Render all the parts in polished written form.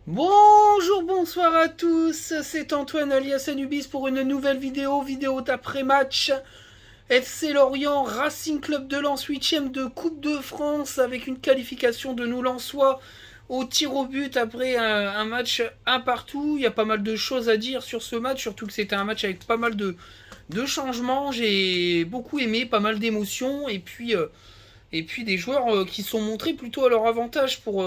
Bonjour, bonsoir à tous, c'est Antoine alias Anubis pour une nouvelle vidéo d'après-match. FC Lorient, Racing Club de Lens, 8ème de Coupe de France avec une qualification de nos Lensois au tir au but après un match un partout. Il y a pas mal de choses à dire sur ce match, surtout que c'était un match avec pas mal de changements. J'ai beaucoup aimé, pas mal d'émotions et puis des joueurs qui sont montrés plutôt à leur avantage pour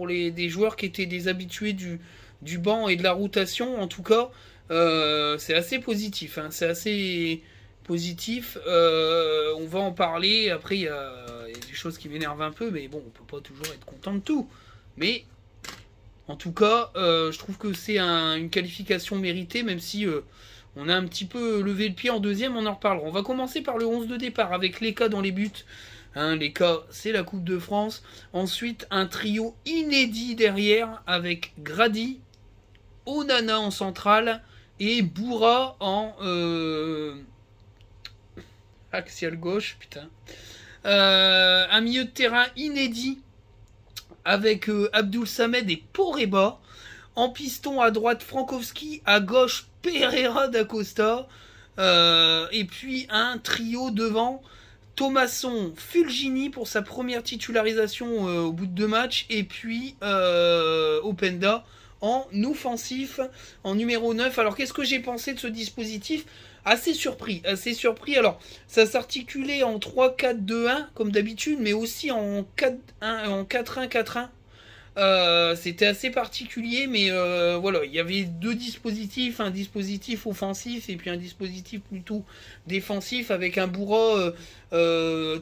des joueurs qui étaient des habitués du banc et de la rotation. En tout cas, c'est assez positif. Hein, c'est assez positif. On va en parler. Après, il y a des choses qui m'énervent un peu, mais bon, on peut pas toujours être content de tout. Mais en tout cas, je trouve que c'est une qualification méritée, même si on a un petit peu levé le pied en deuxième, on en reparlera. On va commencer par le 11 de départ avec Leka dans les buts. Hein, les cas, c'est la Coupe de France. Ensuite, un trio inédit derrière avec Grady, Onana en centrale et Boura en axial gauche. Putain. Un milieu de terrain inédit avec Abdul Samed et Poreba. En piston à droite, Frankowski. À gauche, Pereira da Costa. Et puis un trio devant. Thomasson, Fulgini pour sa première titularisation au bout de 2 matchs. Et puis Openda en offensif, en numéro 9. Alors qu'est-ce que j'ai pensé de ce dispositif? Assez surpris, assez surpris. Alors ça s'articulait en 3-4-2-1 comme d'habitude, mais aussi en 4-1-4-1. C'était assez particulier, mais voilà, il y avait deux dispositifs, un dispositif offensif et puis un dispositif plutôt défensif avec un Bourra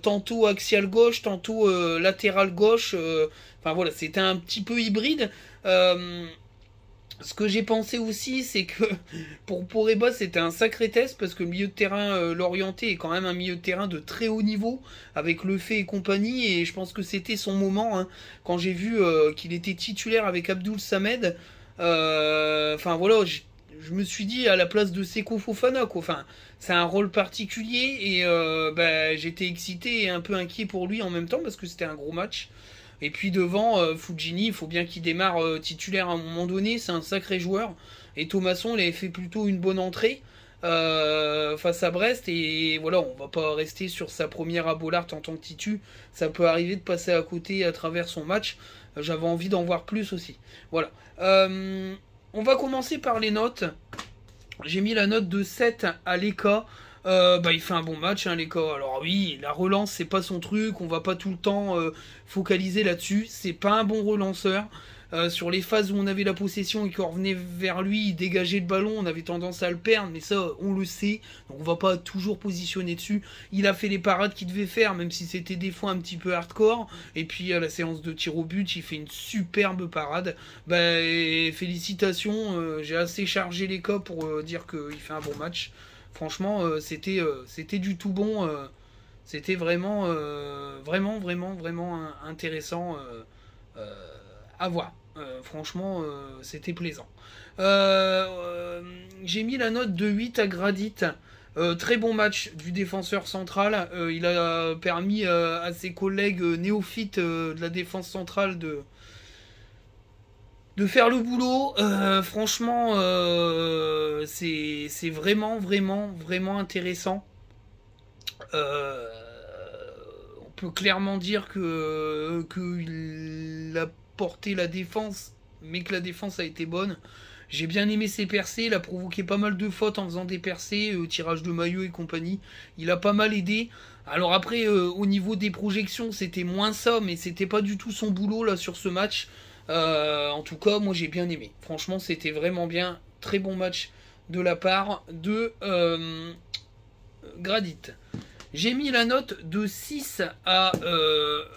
tantôt axial gauche, tantôt latéral gauche. Enfin voilà, c'était un petit peu hybride. Ce que j'ai pensé aussi, c'est que pour Poreba, c'était un sacré test parce que le milieu de terrain l'orienté est quand même un milieu de terrain de très haut niveau avec Lefebvre et compagnie. Et je pense que c'était son moment hein, quand j'ai vu qu'il était titulaire avec Abdul Samed. Enfin voilà, je me suis dit à la place de Seko Fofana quoi. Enfin, c'est un rôle particulier et j'étais excité et un peu inquiet pour lui en même temps parce que c'était un gros match. Et puis devant, Fulgini, il faut bien qu'il démarre titulaire à un moment donné, c'est un sacré joueur. Et Thomasson, il avait fait plutôt une bonne entrée face à Brest. Et voilà, on va pas rester sur sa première à Bollard en tant que titu. Ça peut arriver de passer à côté à travers son match. J'avais envie d'en voir plus aussi. Voilà. On va commencer par les notes. J'ai mis la note de 7 à Leka. Il fait un bon match, hein, Leka. Alors oui, la relance, c'est pas son truc. On va pas tout le temps focaliser là-dessus. C'est pas un bon relanceur. Sur les phases où on avait la possession et qu'on revenait vers lui, il dégageait le ballon, on avait tendance à le perdre, mais ça, on le sait. Donc on va pas toujours positionner dessus. Il a fait les parades qu'il devait faire, même si c'était des fois un petit peu hardcore. Et puis à la séance de tir au but, il fait une superbe parade. Félicitations, j'ai assez chargé les cas pour dire qu'il fait un bon match. Franchement, c'était du tout bon. C'était vraiment intéressant à voir. Franchement, c'était plaisant. J'ai mis la note de 8 à Gradit. Très bon match du défenseur central. Il a permis à ses collègues néophytes de la défense centrale de faire le boulot. Franchement, c'est vraiment intéressant. On peut clairement dire qu'il a porté la défense, mais que la défense a été bonne. J'ai bien aimé ses percées, il a provoqué pas mal de fautes en faisant des percées, tirage de maillot et compagnie. Il a pas mal aidé. Alors après, au niveau des projections, c'était moins ça, mais c'était pas du tout son boulot là sur ce match. En tout cas, moi j'ai bien aimé. Franchement, c'était vraiment bien. Très bon match de la part de Gradit. J'ai mis la note de 6 à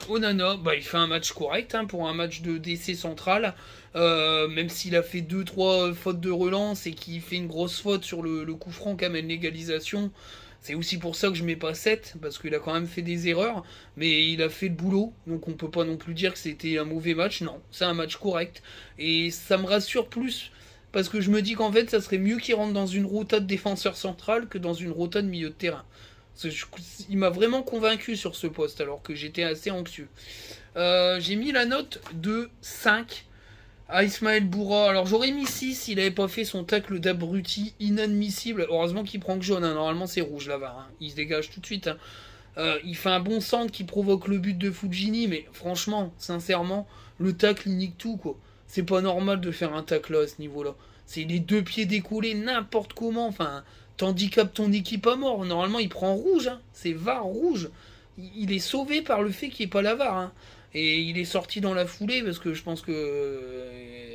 Onana. Il fait un match correct hein, pour un match de DC central. Même s'il a fait 2-3 fautes de relance et qu'il fait une grosse faute sur le coup franc qui amène l'égalisation. C'est aussi pour ça que je mets pas 7, parce qu'il a quand même fait des erreurs, mais il a fait le boulot, donc on peut pas non plus dire que c'était un mauvais match. Non, c'est un match correct. Et ça me rassure plus, parce que je me dis qu'en fait, ça serait mieux qu'il rentre dans une rota de défenseur central que dans une rota de milieu de terrain. Il m'a vraiment convaincu sur ce poste, alors que j'étais assez anxieux. J'ai mis la note de 5 Ah, Ismaël Bourra. Alors j'aurais mis 6 s'il avait pas fait son tacle d'abruti inadmissible. Heureusement qu'il prend que jaune, hein. Normalement c'est rouge là-bas. Hein. Il se dégage tout de suite. Hein. Il fait un bon centre qui provoque le but de Fujini, mais franchement, sincèrement, le tacle il nique tout quoi. C'est pas normal de faire un tacle à ce niveau-là. C'est les deux pieds décollés n'importe comment. Enfin, t'handicapes ton équipe à mort. Normalement il prend rouge. Hein. C'est VAR rouge. Il est sauvé par le fait qu'il n'y ait pas la VAR. Hein. Et il est sorti dans la foulée parce que je pense que.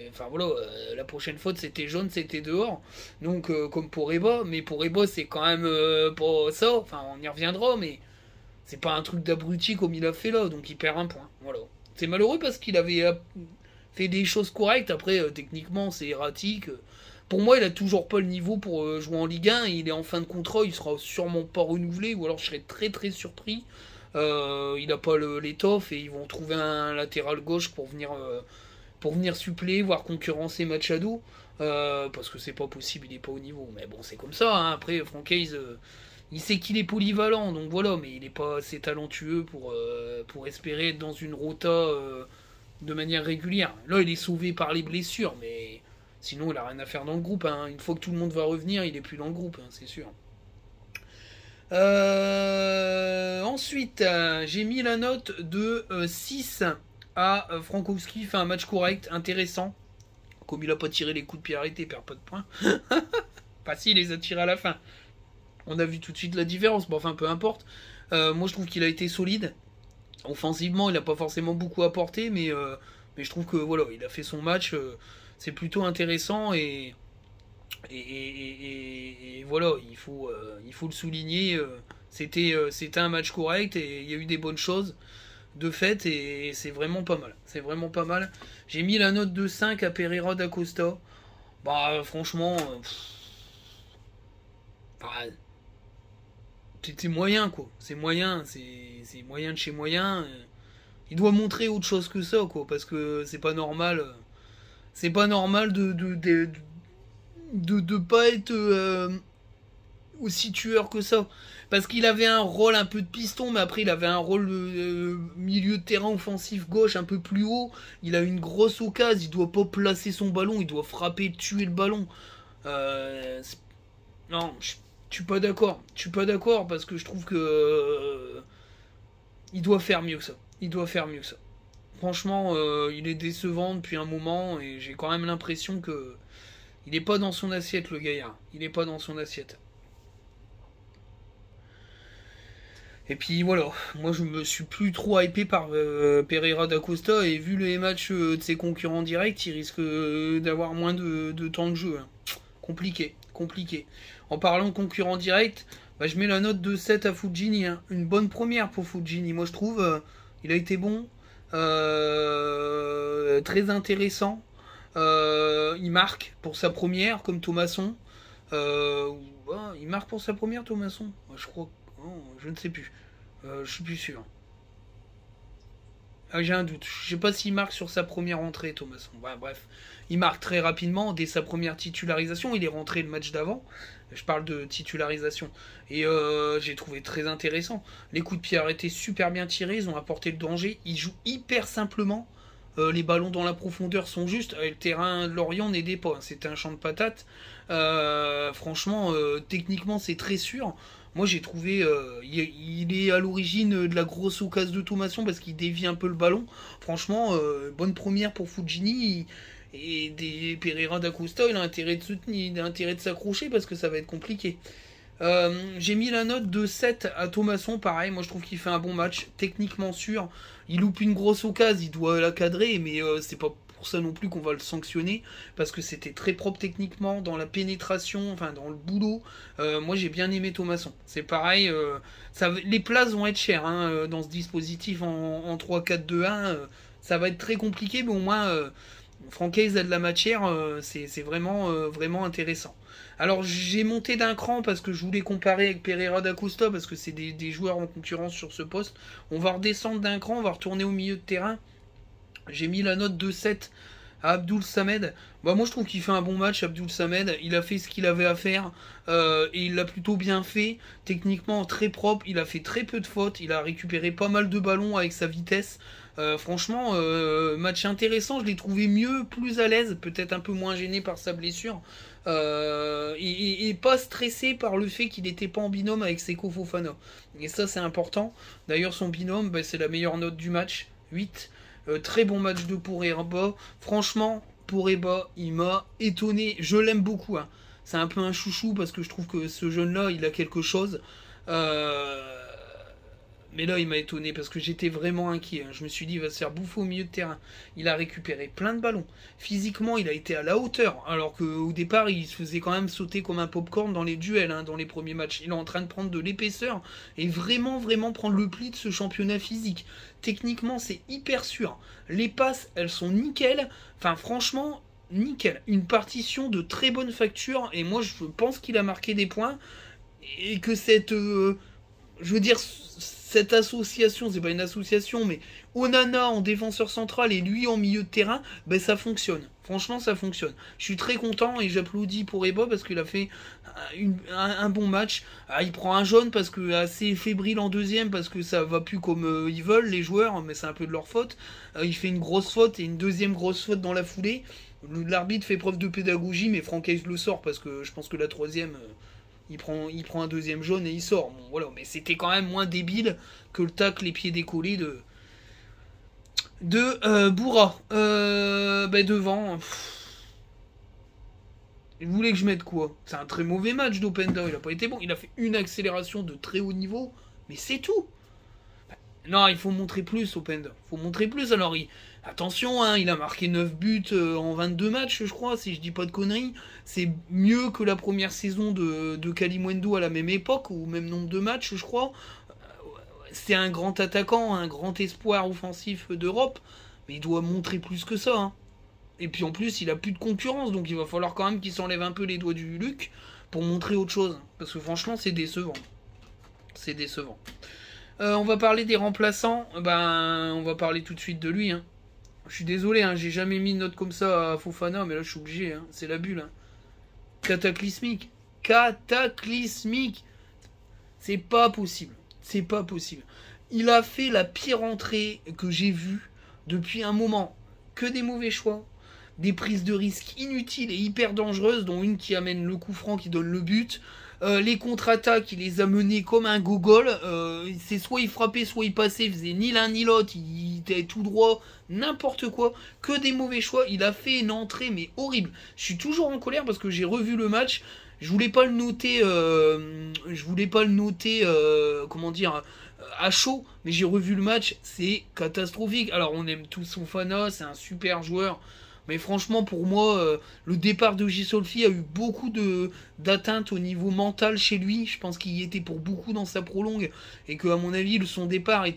Enfin voilà, la prochaine faute c'était jaune, c'était dehors. Donc comme pour Eba, mais pour Eba c'est quand même pas ça. Enfin on y reviendra, mais c'est pas un truc d'abruti comme il a fait là, donc il perd un point. Voilà. C'est malheureux parce qu'il avait fait des choses correctes. Après techniquement c'est erratique. Pour moi il a toujours pas le niveau pour jouer en Ligue 1. Il est en fin de contrat, il sera sûrement pas renouvelé ou alors je serais très très surpris. Il n'a pas l'étoffe et ils vont trouver un latéral gauche pour venir suppléer, voire concurrencer Machado. Parce que c'est pas possible, il est pas au niveau. Mais bon, c'est comme ça. Hein. Après, Francaise, il sait qu'il est polyvalent, donc voilà, mais il n'est pas assez talentueux pour espérer être dans une rota de manière régulière. Là, il est sauvé par les blessures, mais sinon, il a rien à faire dans le groupe. Hein. Une fois que tout le monde va revenir, il est plus dans le groupe, hein, c'est sûr. Ensuite, j'ai mis la note de 6 à Frankowski. Fait un match correct, intéressant. Comme il a pas tiré les coups de pied arrêtés, il perd pas de points. Enfin, si, il les a tirés à la fin. On a vu tout de suite la différence. Bon, enfin, peu importe. Moi, je trouve qu'il a été solide. Offensivement, il n'a pas forcément beaucoup apporté, mais je trouve que voilà, il a fait son match. C'est plutôt intéressant et voilà, il faut le souligner. C'était un match correct et il y a eu des bonnes choses de fait et c'est vraiment pas mal. C'est vraiment pas mal. J'ai mis la note de 5 à Pereira da Costa. Bah franchement, bah, c'est moyen quoi. C'est moyen, c'est moyen de chez moyen. Il doit montrer autre chose que ça quoi, parce que c'est pas normal. C'est pas normal de pas être aussi tueur que ça. Parce qu'il avait un rôle un peu de piston, mais après il avait un rôle de milieu de terrain offensif gauche un peu plus haut. Il a une grosse occasion, il doit pas placer son ballon, il doit frapper, tuer le ballon. Euh, non, je suis pas d'accord. Je suis pas d'accord parce que je trouve que il doit faire mieux que ça. Il doit faire mieux que ça. Franchement, il est décevant depuis un moment et j'ai quand même l'impression que il est pas dans son assiette le gaillard. Il est pas dans son assiette. Et puis voilà, moi je me suis plus trop hypé par Pereira da Costa et vu les matchs de ses concurrents directs, il risque d'avoir moins de temps de jeu. Hein. Compliqué, compliqué. En parlant de concurrents directs, bah, je mets la note de 7 à Fujini. Hein. Une bonne première pour Fujini, moi je trouve. Il a été bon, très intéressant. Il marque pour sa première, comme Thomasson. Il marque pour sa première, Thomasson. Je crois. Oh, je ne sais plus. Je suis plus sûr. Ah, j'ai un doute. Je sais pas s'il marque sur sa première entrée, Thomasson. Bah, bref, il marque très rapidement dès sa première titularisation. Il est rentré le match d'avant. Je parle de titularisation. Et j'ai trouvé très intéressant. Les coups de pied arrêtés super bien tirés. Ils ont apporté le danger. Ils jouent hyper simplement. Les ballons dans la profondeur sont justes. Le terrain de Lorient n'aidait pas. C'était un champ de patates. Franchement, techniquement, c'est très sûr. Moi, j'ai trouvé. Il est à l'origine de la grosse occasion de Thomasson parce qu'il dévie un peu le ballon. Franchement, bonne première pour Fujini. Et des Pereira d'Acosta, il a intérêt de soutenir, il a intérêt de s'accrocher parce que ça va être compliqué. J'ai mis la note de 7 à Thomasson, pareil, moi je trouve qu'il fait un bon match, techniquement sûr. Il loupe une grosse occasion, il doit la cadrer, mais c'est pas pour ça non plus qu'on va le sanctionner, parce que c'était très propre techniquement, dans la pénétration, enfin dans le boulot. Moi j'ai bien aimé Thomasson. C'est pareil, les places vont être chères hein, dans ce dispositif en 3-4-2-1. Ça va être très compliqué, mais au moins Francaise a de la matière, c'est vraiment, vraiment intéressant. Alors j'ai monté d'un cran parce que je voulais comparer avec Pereira d'Acosta parce que c'est des joueurs en concurrence sur ce poste. On va redescendre d'un cran, on va retourner au milieu de terrain. J'ai mis la note de 7 à Abdoul Samed. Bah moi je trouve qu'il fait un bon match, Abdoul Samed. Il a fait ce qu'il avait à faire et il l'a plutôt bien fait. Techniquement très propre, il a fait très peu de fautes, il a récupéré pas mal de ballons avec sa vitesse. Franchement, match intéressant, je l'ai trouvé mieux, plus à l'aise, peut-être un peu moins gêné par sa blessure. Et pas stressé par le fait qu'il n'était pas en binôme avec Seko Fofana. Et ça, c'est important. D'ailleurs, son binôme, bah, c'est la meilleure note du match, 8. Très bon match de Poureba. Franchement, Poureba, il m'a étonné. Je l'aime beaucoup. Hein. C'est un peu un chouchou parce que je trouve que ce jeune-là, il a quelque chose. Mais là, il m'a étonné parce que j'étais vraiment inquiet. Hein. Je me suis dit, il va se faire bouffer au milieu de terrain. Il a récupéré plein de ballons. Physiquement, il a été à la hauteur. Alors qu'au départ, il se faisait quand même sauter comme un popcorn dans les duels, hein, dans les premiers matchs. Il est en train de prendre de l'épaisseur et vraiment, vraiment prendre le pli de ce championnat physique. Techniquement, c'est hyper sûr. Les passes, elles sont nickel. Enfin, franchement, nickel. Une partition de très bonne facture. Et moi, je pense qu'il a marqué des points. Et que cette... je veux dire, cette association, c'est pas une association, mais Onana en défenseur central et lui en milieu de terrain, ben ça fonctionne. Franchement, ça fonctionne. Je suis très content et j'applaudis pour Eba parce qu'il a fait un bon match. Ah, il prend un jaune parce que assez fébrile en deuxième parce que ça va plus comme ils veulent les joueurs, mais c'est un peu de leur faute. Il fait une grosse faute et une deuxième grosse faute dans la foulée. L'arbitre fait preuve de pédagogie, mais Francaise le sort parce que je pense que la troisième. Il prend un deuxième jaune et il sort. Bon, voilà. Mais c'était quand même moins débile que le tacle les pieds décollés de Boura. Devant. Vous voulez que je mette quoi? C'est un très mauvais match d'Openda. Il a pas été bon. Il a fait une accélération de très haut niveau. Mais c'est tout. Non, il faut montrer plus, Openda. Il faut montrer plus. Alors, attention, hein, il a marqué 9 buts en 22 matchs, je crois, si je dis pas de conneries. C'est mieux que la première saison de Kalimundo à la même époque, ou même nombre de matchs, je crois. C'est un grand attaquant, un grand espoir offensif d'Europe, mais il doit montrer plus que ça. Hein. Et puis en plus, il a plus de concurrence, donc il va falloir quand même qu'il s'enlève un peu les doigts du Luc pour montrer autre chose. Parce que franchement, c'est décevant. C'est décevant. On va parler des remplaçants. On va parler tout de suite de lui. Hein. Je suis désolé, hein, j'ai jamais mis une note comme ça à Fofana, mais là je suis obligé. Hein. C'est la bulle. Hein. Cataclysmique. Cataclysmique. C'est pas possible. C'est pas possible. Il a fait la pire entrée que j'ai vue depuis un moment. Que des mauvais choix. Des prises de risques inutiles et hyper dangereuses, dont une qui amène le coup franc qui donne le but. Les contre-attaques, il les a menés comme un gogol. C'est soit il frappait, soit il passait. Il faisait ni l'un ni l'autre. Il était tout droit. N'importe quoi. Que des mauvais choix. Il a fait une entrée, mais horrible. Je suis toujours en colère parce que j'ai revu le match. Je voulais pas le noter. Comment dire, à chaud. Mais j'ai revu le match. C'est catastrophique. Alors, on aime tous Fofana. C'est un super joueur. Mais franchement, pour moi, le départ de Gisolfi a eu beaucoup d'atteintes au niveau mental chez lui. Je pense qu'il y était pour beaucoup dans sa prolongue. Et qu'à mon avis, son départ, il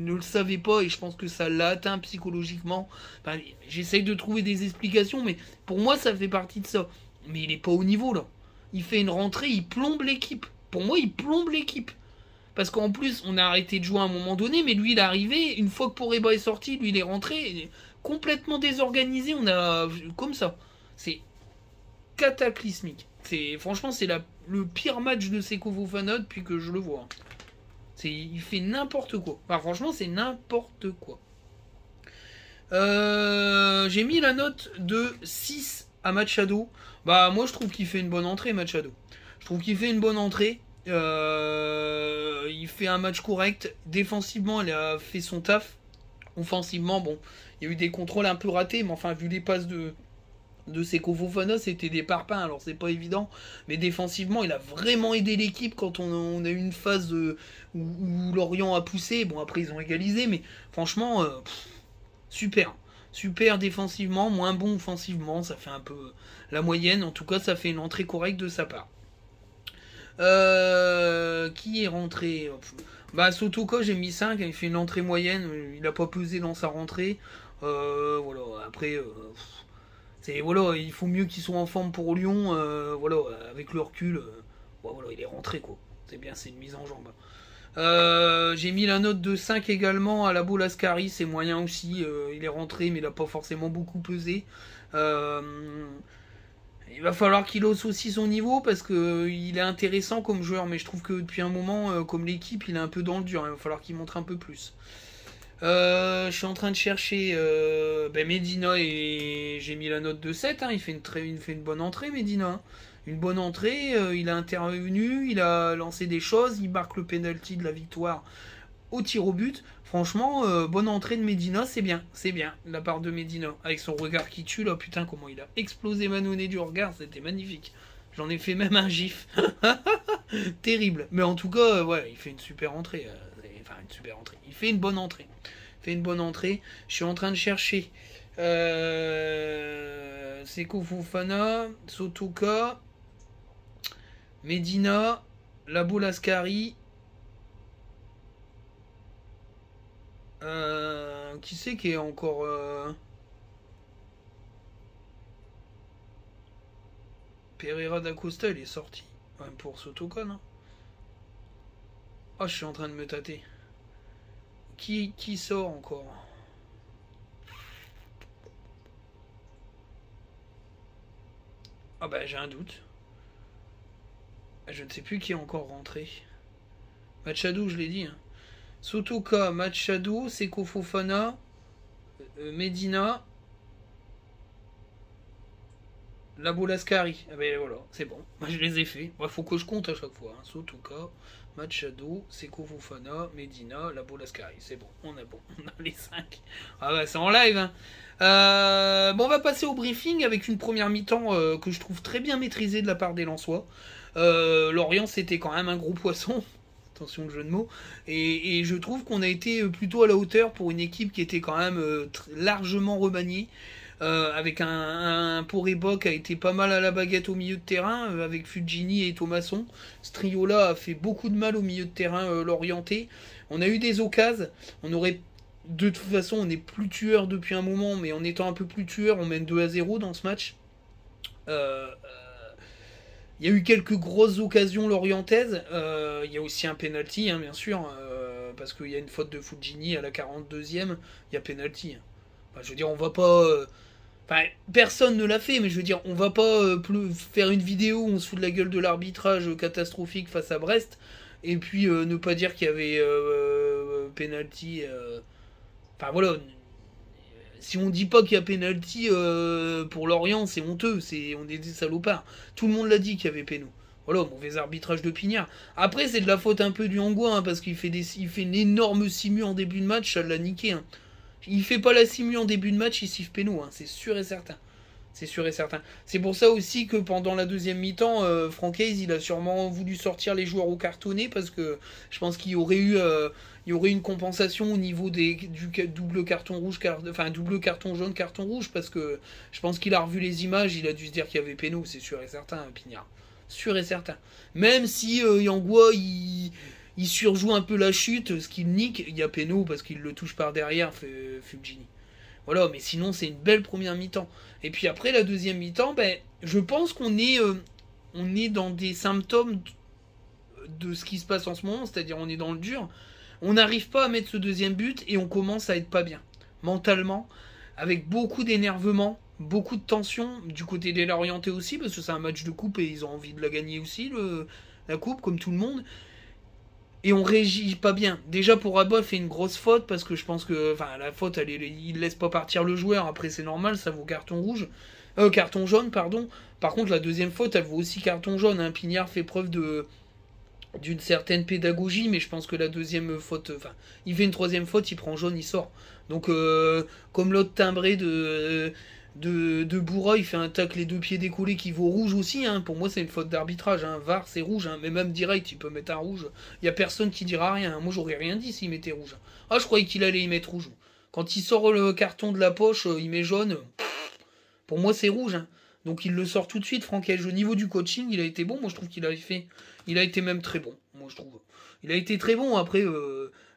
ne le savait pas. Et je pense que ça l'a atteint psychologiquement. Enfin, j'essaye de trouver des explications. Mais pour moi, ça fait partie de ça. Mais il n'est pas au niveau, là. Il fait une rentrée, il plombe l'équipe. Pour moi, il plombe l'équipe. Parce qu'en plus, on a arrêté de jouer à un moment donné. Mais lui, il est arrivé. Une fois que Poureba est sorti, lui, il est rentré... complètement désorganisé, on a comme ça. C'est cataclysmique. Franchement, c'est le pire match de Seko Fofana depuis que je le vois. Il fait n'importe quoi. Enfin, franchement, c'est n'importe quoi. J'ai mis la note de 6 à Machado. Moi, je trouve qu'il fait une bonne entrée, Machado. Je trouve qu'il fait une bonne entrée. Il fait un match correct. Défensivement, il a fait son taf. Offensivement, bon, il y a eu des contrôles un peu ratés, mais enfin, vu les passes de Seko Fofana, c'était des parpaings, alors c'est pas évident. Mais défensivement, il a vraiment aidé l'équipe quand on a eu une phase où Lorient a poussé. Bon, après, ils ont égalisé, mais franchement, super. Super défensivement, moins bon offensivement, ça fait un peu la moyenne. En tout cas, ça fait une entrée correcte de sa part. Qui est rentré? Sotoko, j'ai mis 5, il fait une entrée moyenne, il n'a pas pesé dans sa rentrée. Voilà, après, voilà, il faut mieux qu'ils soient en forme pour Lyon. Voilà, avec le recul, voilà, il est rentré, quoi. C'est bien, c'est une mise en jambe. J'ai mis la note de 5 également à la Lascari, c'est moyen aussi. Il est rentré, mais il n'a pas forcément beaucoup pesé. Il va falloir qu'il hausse aussi son niveau parce qu'il est intéressant comme joueur, mais je trouve que depuis un moment, comme l'équipe, il est un peu dans le dur. Il va falloir qu'il montre un peu plus. Je suis en train de chercher Medina et j'ai mis la note de 7. Hein. Il fait une bonne entrée, Medina. Hein. Une bonne entrée, il a intervenu, il a lancé des choses, il marque le penalty de la victoire au tir au but. Franchement, bonne entrée de Medina, c'est bien, de la part de Medina. Avec son regard qui tue, là, putain, comment il a explosé Manonnet du regard, c'était magnifique. J'en ai fait même un gif. Terrible. Mais en tout cas, ouais, il fait une super entrée. Enfin, une super entrée. Il fait une bonne entrée. Je suis en train de chercher. Seko Fofana, Sotoka, Medina, Labo Lascari. Qui c'est qui est encore. Pereira d'Acosta, il est sorti. Même pour Sotoka, non? Oh, je suis en train de me tâter. Qui sort encore? Ah bah j'ai un doute. Je ne sais plus qui est encore rentré. Machado, je l'ai dit. Hein. Sotoka, Machado, Seko Fofana, Medina, Labo Lascari. Ah ben voilà, c'est bon. Moi je les ai fait. Il faut que je compte à chaque fois. Hein. Sotoka, Machado, Seko Fofana, Medina, Labo Lascari. C'est bon, on a les 5. Ah bah c'est en live. Hein. Bon, on va passer au briefing avec une première mi-temps que je trouve très bien maîtrisée de la part des Lensois. Lorient, c'était quand même un gros poisson. Attention le jeu de mots. Et je trouve qu'on a été plutôt à la hauteur pour une équipe qui était quand même largement remaniée. Avec un Poreba qui a été pas mal à la baguette au milieu de terrain, avec Fugini et Thomasson. Ce trio-là a fait beaucoup de mal au milieu de terrain l'orienté. On a eu des occasions. On aurait de toute façon, on n'est plus tueur depuis un moment, mais en étant un peu plus tueur, on mène 2-0 dans ce match. Il y a eu quelques grosses occasions lorientaises. Il y a aussi un penalty, hein, bien sûr, parce qu'il y a une faute de Fugini à la 42e. Il y a penalty. Enfin, je veux dire, on va pas. Enfin, personne ne l'a fait, mais je veux dire, on va pas faire une vidéo où on se fout de la gueule de l'arbitrage catastrophique face à Brest, et puis ne pas dire qu'il y avait penalty. Enfin voilà, si on dit pas qu'il y a penalty pour Lorient, c'est honteux, on est des salopards. Tout le monde l'a dit qu'il y avait péno. Voilà, mauvais arbitrage de Pignard. Après, c'est de la faute un peu du Angua, hein, parce qu'il fait une énorme simu en début de match, ça l'a niqué. Hein. Il fait pas la simu en début de match, il siffle péno, hein, c'est sûr et certain. C'est sûr et certain. C'est pour ça aussi que pendant la deuxième mi-temps, Francaise, il a sûrement voulu sortir les joueurs au cartonné, parce que je pense qu'il y aurait eu une compensation au niveau du double carton rouge, enfin double carton jaune, carton rouge, parce que je pense qu'il a revu les images, il a dû se dire qu'il y avait péno, c'est sûr et certain, Pignard. Sûr et certain. Même si Yangua, il surjoue un peu la chute, ce qu'il nique, il y a péno parce qu'il le touche par derrière, Fugini. Voilà, mais sinon c'est une belle première mi-temps. Et puis après la deuxième mi-temps, je pense qu'on est dans des symptômes de ce qui se passe en ce moment, c'est-à-dire on est dans le dur. On n'arrive pas à mettre ce deuxième but et on commence à être pas bien. Mentalement, avec beaucoup d'énervement, beaucoup de tension, du côté des Lorientais aussi, parce que c'est un match de coupe et ils ont envie de la gagner aussi, la coupe, comme tout le monde. Et on réagit pas bien. Déjà pour Abba fait une grosse faute parce que je pense que la faute il laisse pas partir le joueur. Après c'est normal, ça vaut carton rouge, carton jaune pardon. Par contre la deuxième faute elle vaut aussi carton jaune. Hein. Pignard fait preuve d'une certaine pédagogie, mais je pense que la deuxième faute, il fait une troisième faute, il prend jaune, il sort. Donc comme l'autre timbré de Bourra, il fait un tacle les deux pieds décollés qui vaut rouge aussi. Hein. Pour moi, c'est une faute d'arbitrage. Hein. VAR, c'est rouge. Hein. Mais même direct, il peut mettre un rouge. Il n'y a personne qui dira rien. Hein. Moi, j'aurais rien dit s'il mettait rouge. Ah, je croyais qu'il allait y mettre rouge. Quand il sort le carton de la poche, il met jaune. Pour moi, c'est rouge. Hein. Donc, il le sort tout de suite, Franckage. Au niveau du coaching, il a été bon. Moi, je trouve qu'il a fait. Il a été même très bon. Moi, je trouve. Il a été très bon. Après,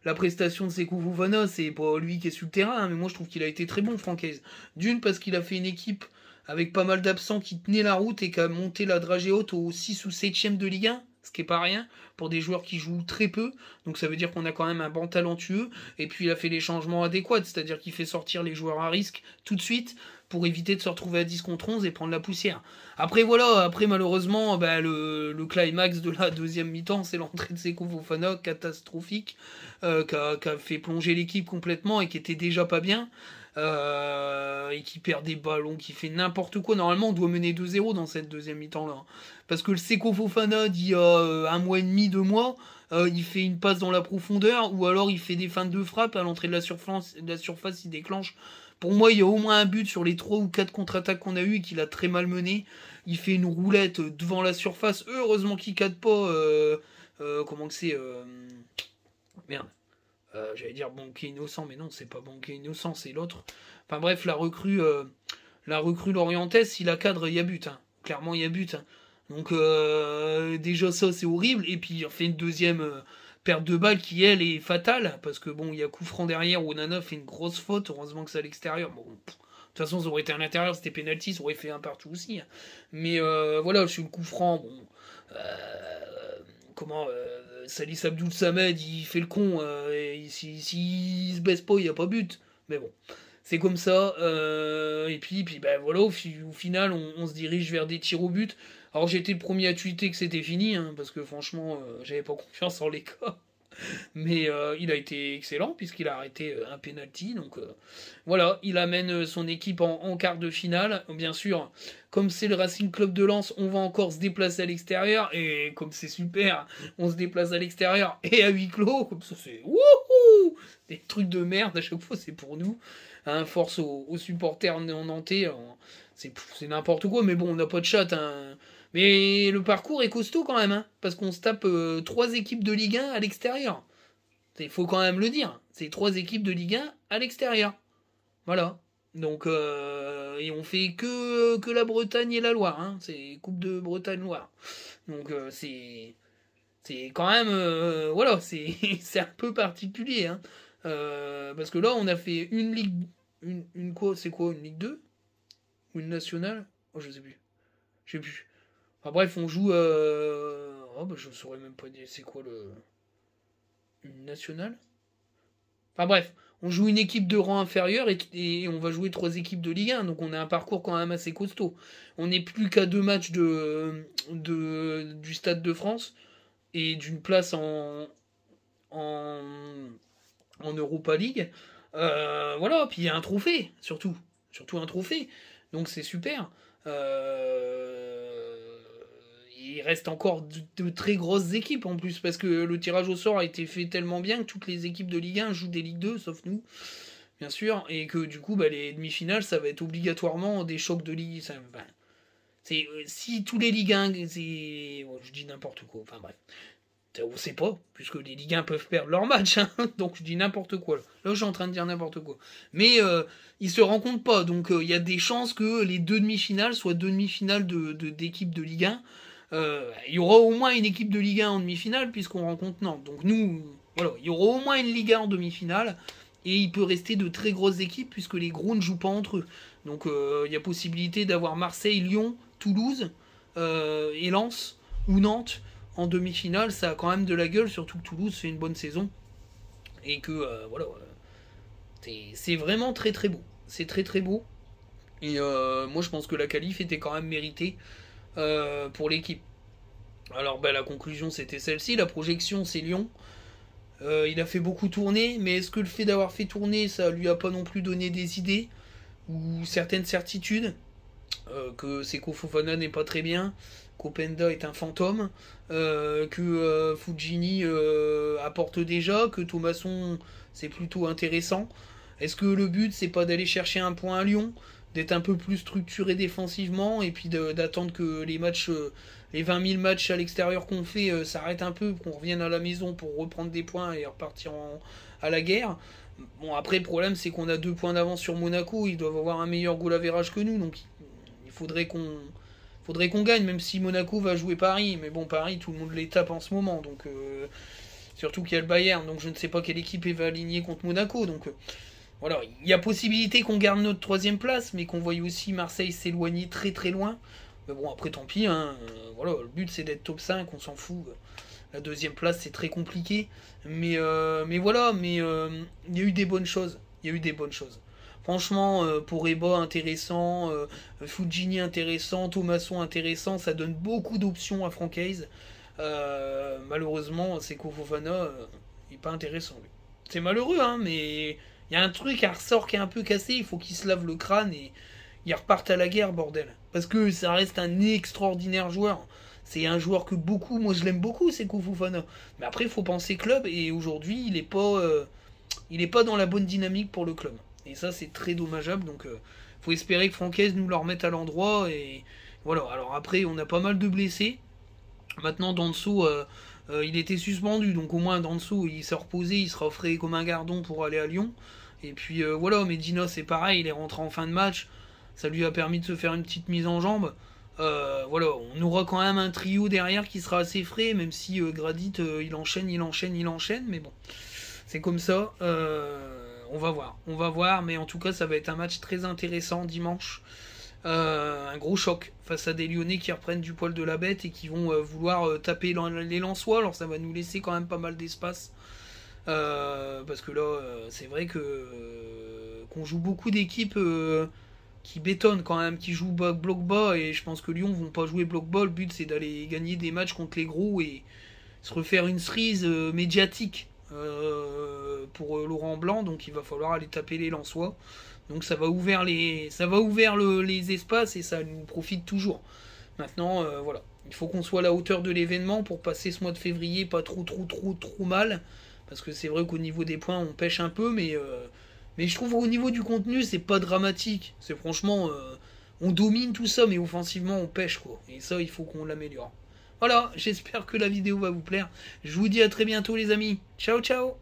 la prestation de Seko Fofana, c'est pas lui qui est sur le terrain, hein, mais moi je trouve qu'il a été très bon, Francaise. D'une, parce qu'il a fait une équipe avec pas mal d'absents qui tenait la route et qui a monté la dragée haute au 6 ou 7ème de Ligue 1, ce qui est pas rien, pour des joueurs qui jouent très peu. Donc ça veut dire qu'on a quand même un banc talentueux. Et puis il a fait les changements adéquats, c'est-à-dire qu'il fait sortir les joueurs à risque tout de suite pour éviter de se retrouver à 10 contre 11 et prendre la poussière. Après voilà, après malheureusement, le climax de la deuxième mi-temps, c'est l'entrée de Seko Fofana, catastrophique, qui a fait plonger l'équipe complètement et qui était déjà pas bien. Et qui perd des ballons, qui fait n'importe quoi. Normalement, on doit mener 2-0 dans cette deuxième mi-temps-là. Parce que le Seko Fofana d'il y a un mois et demi, 2 mois, il fait une passe dans la profondeur, ou alors il fait des feintes de frappe à l'entrée de la surface, il déclenche. Pour moi, il y a au moins un but sur les 3 ou 4 contre-attaques qu'on a eu et qu'il a très mal mené. Il fait une roulette devant la surface. Heureusement qu'il cadre pas. Comment que c'est Merde. J'allais dire Banquet Innocent, mais non, c'est pas Banquet Innocent, c'est l'autre. Enfin bref, la recrue Lorientès, si la cadre, il y a but. Hein. Clairement, il y a but. Hein. Donc déjà ça, c'est horrible. Et puis il fait une deuxième perte de balle qui, elle, est fatale. Parce que bon, il y a coup franc derrière, Onana fait une grosse faute. Heureusement que c'est à l'extérieur. Bon, de toute façon, ça aurait été à l'intérieur, c'était penalty, ça aurait fait un partout aussi. Hein. Mais voilà, sur le coup franc, bon... Salis Abdoul Samed, il fait le con, et s'il se baisse pas, il n'y a pas but. Mais bon, c'est comme ça. Et puis voilà, au final, on se dirige vers des tirs au but. Alors j'étais le premier à tweeter que c'était fini, hein, parce que franchement, j'avais pas confiance en les gars. Mais il a été excellent puisqu'il a arrêté un penalty. Donc voilà, il amène son équipe en quart de finale. Bien sûr, comme c'est le Racing Club de Lens, on va encore se déplacer à l'extérieur. Et comme c'est super, on se déplace à l'extérieur et à huis clos. Comme ça, c'est wouhou, des trucs de merde. À chaque fois, c'est pour nous. Hein, force aux supporters nantais. C'est n'importe quoi. Mais bon, on n'a pas de chat. Hein. Mais le parcours est costaud quand même, hein, parce qu'on se tape 3 équipes de Ligue 1 à l'extérieur. Il faut quand même le dire. C'est 3 équipes de Ligue 1 à l'extérieur. Voilà. Donc, et on fait que la Bretagne et la Loire. Hein. C'est Coupe de Bretagne-Loire. Donc, c'est quand même... voilà, c'est un peu particulier. Hein. Parce que là, on a fait une Ligue... Une quoi? C'est quoi? Une Ligue 2? Ou une nationale? Oh, je sais plus. Je sais plus. Enfin bref, on joue... Oh, je saurais même pas dire c'est quoi le... Une nationale? Enfin bref, on joue une équipe de rang inférieur et on va jouer 3 équipes de Ligue 1. Donc on a un parcours quand même assez costaud. On n'est plus qu'à 2 matchs du Stade de France et d'une place en Europa League. Voilà, puis il y a un trophée, surtout. Surtout un trophée. Donc c'est super. Il reste encore de très grosses équipes en plus, parce que le tirage au sort a été fait tellement bien que toutes les équipes de Ligue 1 jouent des Ligue 2, sauf nous, bien sûr, et que du coup, les demi-finales, ça va être obligatoirement des chocs de Ligue. Si tous les Ligue 1, je dis n'importe quoi, enfin bref. On sait pas, puisque les Ligue 1 peuvent perdre leur match, hein, donc je dis n'importe quoi. Là, je suis en train de dire n'importe quoi. Mais ils se rencontrent pas, donc il y a des chances que les 2 demi-finales soient 2 demi-finales d'équipes de Ligue 1. Il y aura au moins une équipe de Ligue 1 en demi-finale, puisqu'on rencontre Nantes. Donc nous, voilà, il y aura au moins une Ligue 1 en demi-finale, et il peut rester de très grosses équipes, puisque les gros ne jouent pas entre eux. Donc il y a possibilité d'avoir Marseille, Lyon, Toulouse, et Lens, ou Nantes, en demi-finale. Ça a quand même de la gueule, surtout que Toulouse fait une bonne saison. Et que, voilà, c'est vraiment très très beau. C'est très très beau. Et moi je pense que la qualif était quand même méritée pour l'équipe. Alors la conclusion c'était celle-ci, la projection c'est Lyon. Il a fait beaucoup tourner, mais est-ce que le fait d'avoir fait tourner, ça lui a pas non plus donné des idées ou certaines certitudes, que Seko Fofana n'est pas très bien, qu'Openda est un fantôme, que Fujini apporte déjà, que Thomasson c'est plutôt intéressant. Est-ce que le but c'est pas d'aller chercher un point à Lyon, d'être un peu plus structuré défensivement et puis d'attendre que les matchs, les 20 000 matchs à l'extérieur qu'on fait s'arrêtent un peu, qu'on revienne à la maison pour reprendre des points et repartir à la guerre. Bon, après le problème c'est qu'on a 2 points d'avance sur Monaco, ils doivent avoir un meilleur goal average que nous, donc il faudrait qu'on gagne, même si Monaco va jouer Paris. Mais bon, Paris, tout le monde les tape en ce moment, donc surtout qu'il y a le Bayern, donc je ne sais pas quelle équipe va aligner contre Monaco, donc voilà, il y a possibilité qu'on garde notre 3ème place, mais qu'on voie aussi Marseille s'éloigner très très loin. Mais bon, après tant pis, hein, voilà, le but c'est d'être top 5, on s'en fout. La 2ème place c'est très compliqué, mais voilà, il y a eu des bonnes choses. Il y a eu des bonnes choses. Franchement, pour Eba intéressant, Fujini intéressant, Thomasson intéressant, ça donne beaucoup d'options à Francaise. Malheureusement, Seko Fofana, il est pas intéressant lui. C'est malheureux, hein, mais il y a un truc à ressort qui est un peu cassé, il faut qu'il se lave le crâne et il reparte à la guerre, bordel. Parce que ça reste un extraordinaire joueur. C'est un joueur que beaucoup, moi je l'aime beaucoup, Seko Fofana. Mais après, il faut penser club et aujourd'hui, il est pas dans la bonne dynamique pour le club. Et ça, c'est très dommageable. Donc, faut espérer que Francaise nous le remette à l'endroit. Et voilà. Alors après, on a pas mal de blessés. Maintenant, Danso, il était suspendu. Donc au moins, Danso, il s'est reposé. Il sera frais comme un gardon pour aller à Lyon. Et puis voilà, Medina, c'est pareil. Il est rentré en fin de match. Ça lui a permis de se faire une petite mise en jambe. Voilà, on aura quand même un trio derrière qui sera assez frais, même si Gradit, il enchaîne. Mais bon, c'est comme ça. On va voir, mais en tout cas, ça va être un match très intéressant dimanche. Un gros choc face à des Lyonnais qui reprennent du poil de la bête et qui vont vouloir taper les Lensois. Alors ça va nous laisser quand même pas mal d'espace. Parce que là, c'est vrai que qu'on joue beaucoup d'équipes qui bétonnent quand même, qui jouent bloc bas. Et je pense que Lyon vont pas jouer bloc bas. Le but, c'est d'aller gagner des matchs contre les gros et se refaire une cerise médiatique pour Laurent Blanc, donc il va falloir aller taper les Lensois. Donc ça va ouvrir les espaces et ça nous profite toujours. Maintenant, voilà, il faut qu'on soit à la hauteur de l'événement pour passer ce mois de février pas trop mal, parce que c'est vrai qu'au niveau des points on pêche un peu, mais je trouve qu'au niveau du contenu c'est pas dramatique. C'est franchement, on domine tout ça, mais offensivement on pêche quoi. Et ça il faut qu'on l'améliore. Voilà, j'espère que la vidéo va vous plaire. Je vous dis à très bientôt les amis. Ciao ciao.